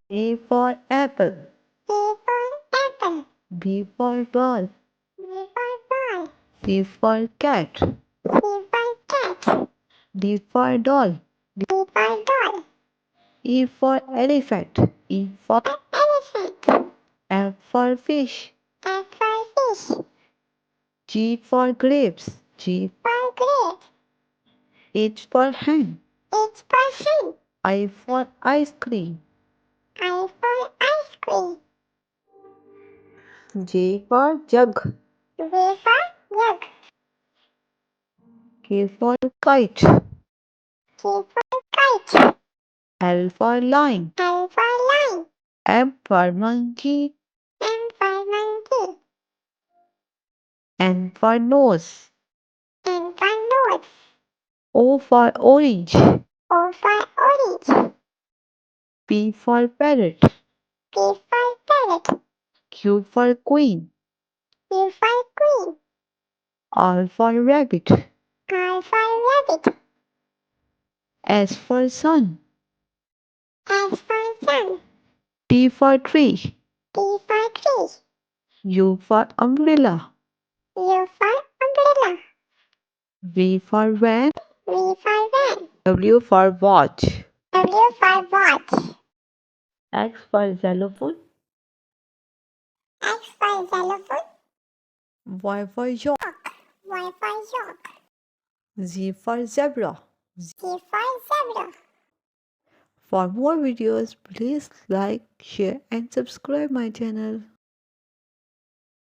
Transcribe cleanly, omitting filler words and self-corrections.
A for apple. A for apple. B for ball. B for ball. C for cat. C for cat. D for doll. D for doll. E for elephant. E for Elephant. F for fish. F for fish. G for grapes. G For grape. H for hen. H for hen. I for ice cream. I for ice cream. J for jug. J for jug. K for kite. K for kite. L for lion. L for lion. M for monkey. M for monkey. N for nose. N for nose. O for orange. O for orange. P for parrot. P for parrot. Q for queen. Q for queen. R for rabbit. R for rabbit. S for sun. S for sun. T for tree. T for tree. U for umbrella. U for umbrella. V for van. V for van. W for watch. W for watch. X for xylophone. X for xylophone. Y for york. Y for york. Z for zebra. Z for zebra. For more videos, please like, share and subscribe my channel.